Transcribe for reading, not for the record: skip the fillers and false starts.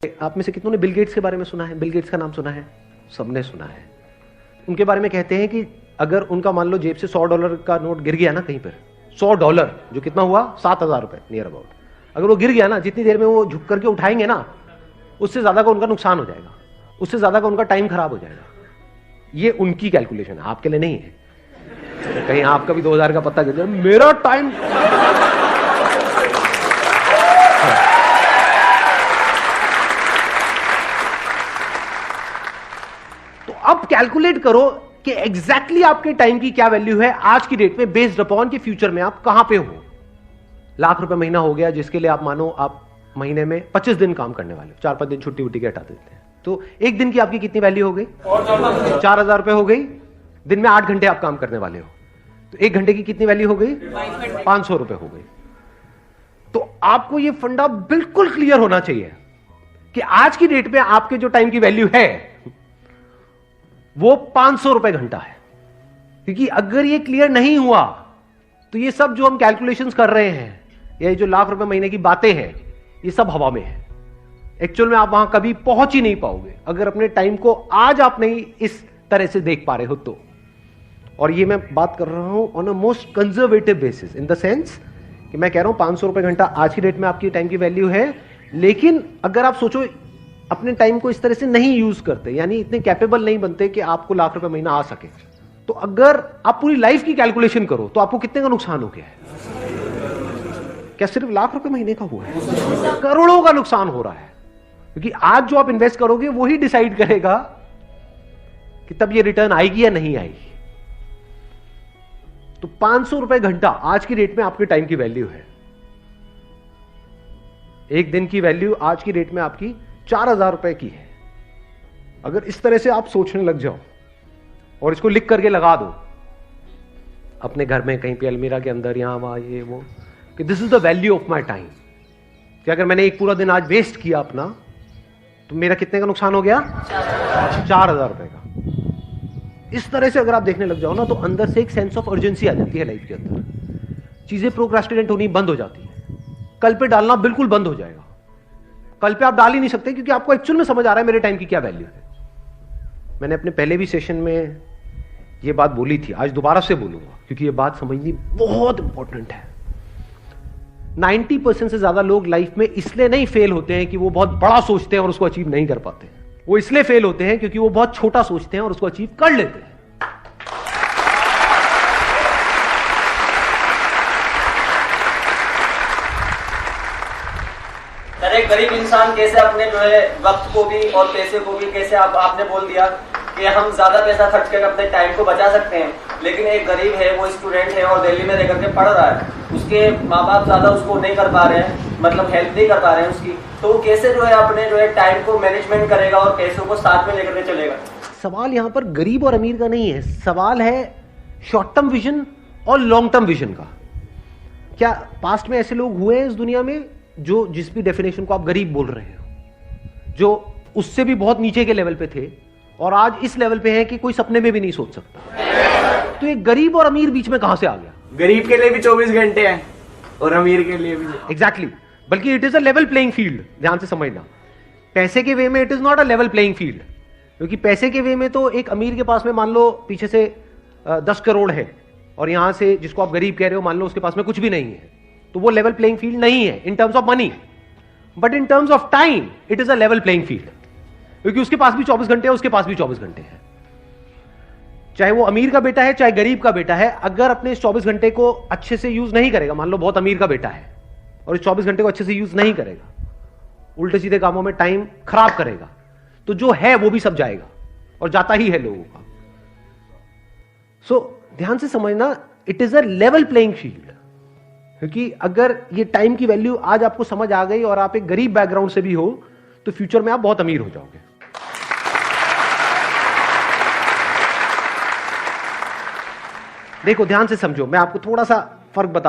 आप में से कितनों ने बिल गेट्स के बारे में सुना है? बिल गेट्स का नाम सुना है? सबने सुना है। उनके बारे में कहते हैं कि अगर उनका मान लो जेब से $100 का नोट गिर गया ना कहीं पर, $100 जो कितना हुआ 7,000 रुपए नियर अबाउट, अगर वो गिर गया ना, जितनी देर में वो झुक करके उठाएंगे ना, उससे ज्यादा का उनका नुकसान हो जाएगा, उससे ज्यादा का उनका टाइम खराब हो जाएगा। ये उनकी कैलकुलेशन है, आपके लिए नहीं है। कहीं आपका भी 2000 का पत्ता गिर जाए, मेरा टाइम तो अब कैलकुलेट करो कि एग्जैक्टली आपके टाइम की क्या वैल्यू है आज की डेट में, बेस्ड अपॉन कि फ्यूचर में आप कहां पे हो। लाख रुपए महीना हो गया, जिसके लिए आप मानो आप महीने में 25 दिन काम करने वाले हो, 4-5 दिन छुट्टी उट्टी के हटा देते हैं, तो एक दिन की आपकी कितनी वैल्यू हो गई? 4,000 रुपए हो गई। दिन में 8 घंटे आप काम करने वाले हो, तो 1 घंटे की कितनी वैल्यू हो गई? 500 रुपए हो गई। तो आपको यह फंडा बिल्कुल क्लियर होना चाहिए कि आज की डेट में आपके जो टाइम की वैल्यू है वो 500 रुपए घंटा है। क्योंकि अगर ये क्लियर नहीं हुआ तो ये सब जो हम कैलकुलेशंस कर रहे हैं, ये जो लाख रुपए महीने की बातें हैं, ये सब हवा में है। एक्चुअल में आप वहां कभी पहुंच ही नहीं पाओगे अगर अपने टाइम को आज आप नहीं इस तरह से देख पा रहे हो तो। और ये मैं बात कर रहा हूं on a most conservative basis, in the sense कि मैं कह रहा हूं 500 रुपए घंटा आज की डेट में आपकी टाइम की वैल्यू है। लेकिन अगर आप सोचो अपने टाइम को इस तरह से नहीं यूज करते, यानी इतने कैपेबल नहीं बनते कि आपको लाख रुपए महीना आ सके, तो अगर आप पूरी लाइफ की कैलकुलेशन करो तो आपको कितने का नुकसान हो गया है? क्या सिर्फ लाख रुपए महीने का हुआ है? करोड़ों का नुकसान हो रहा है। क्योंकि आज जो आप इन्वेस्ट करोगे वही डिसाइड करेगा कि तब ये रिटर्न आएगी या नहीं आएगी। तो 500 रुपए घंटा आज की डेट में आपके टाइम की वैल्यू है। एक दिन की वैल्यू आज की डेट में आपकी 4,000 रुपए की है। अगर इस तरह से आप सोचने लग जाओ और इसको लिख करके लगा दो अपने घर में कहीं पे अलमीरा के अंदर, यहां वहां ये वो, कि this is the value of my time, कि अगर मैंने एक पूरा दिन आज वेस्ट किया अपना, तो मेरा कितने का नुकसान हो गया? 4,000 रुपए का। इस तरह से अगर आप देखने लग जाओ ना, तो अंदर से एक सेंस ऑफ अर्जेंसी आ जाती है लाइफ के अंदर। चीजें प्रोक्रास्टिनेट होनी बंद हो जाती है, कल पे डालना बिल्कुल बंद हो जाएगा। कल पे आप डाल ही नहीं सकते क्योंकि आपको एक्चुअल में समझ आ रहा है मेरे टाइम की क्या वैल्यू है। मैंने अपने पहले भी सेशन में ये बात बोली थी, आज दोबारा से बोलूंगा क्योंकि ये बात समझनी बहुत इंपॉर्टेंट है। 90% से ज्यादा लोग लाइफ में इसलिए नहीं फेल होते हैं कि वो बहुत बड़ा सोचते हैं और उसको अचीव नहीं कर पाते हैं। वो इसलिए फेल होते हैं क्योंकि वो बहुत छोटा सोचते हैं और उसको अचीव कर लेते हैं। एक गरीब इंसान कैसे अपने जो है वक्त को भी और पैसे को भी, कैसे आपने बोल दिया कि हम ज्यादा पैसा खर्च करके अपने टाइम को बचा सकते हैं, लेकिन एक गरीब है, वो स्टूडेंट है और दिल्ली में रह करके पढ़ रहा है, उसके माँ बाप ज्यादा उसको नहीं कर पा रहे हैं, मतलब हेल्प नहीं कर पा रहे हैं उसकी, तो वो कैसे जो है अपने जो है टाइम को मैनेजमेंट करेगा और पैसों को साथ में लेकर के चलेगा? सवाल यहां पर गरीब और अमीर का नहीं है, सवाल है शॉर्ट टर्म विजन और लॉन्ग टर्म विजन का। क्या पास्ट में ऐसे लोग हुए हैं इस दुनिया में जो जिस भी डेफिनेशन को आप गरीब बोल रहे हो, जो उससे भी बहुत नीचे के लेवल पे थे और आज इस लेवल पे हैं कि कोई सपने में भी नहीं सोच सकता? तो ये गरीब और अमीर बीच में कहां से आ गया? गरीब के लिए भी 24 घंटे हैं और अमीर के लिए भी। एग्जैक्टली बल्कि it is a level playing field. ध्यान से समझना, पैसे के वे में it is not a level playing field. क्योंकि पैसे के वे में तो एक अमीर के पास में मान लो पीछे से 10 करोड़ है और यहां से जिसको आप गरीब कह रहे हो मान लो उसके पास में कुछ भी नहीं है, तो वो लेवल प्लेइंग फील्ड नहीं है in terms of money. But in terms of time it is a level playing field, क्योंकि उसके पास भी 24 घंटे है, उसके पास भी 24 घंटे है। चाहे वो अमीर का बेटा है चाहे गरीब का बेटा है, अगर अपने इस 24 घंटे को अच्छे से यूज नहीं करेगा, मान लो बहुत अमीर का बेटा है और इस 24 घंटे को अच्छे से यूज नहीं करेगा, उल्टे सीधे कामों में टाइम खराब करेगा, तो जो है वो भी सब जाएगा और जाता ही है लोगों का। सो ध्यान से समझना, it is a level playing field. क्योंकि अगर ये टाइम की वैल्यू आज आपको समझ आ गई और आप एक गरीब बैकग्राउंड से भी हो, तो फ्यूचर में आप बहुत अमीर हो जाओगे। देखो ध्यान से समझो, मैं आपको थोड़ा सा फर्क बता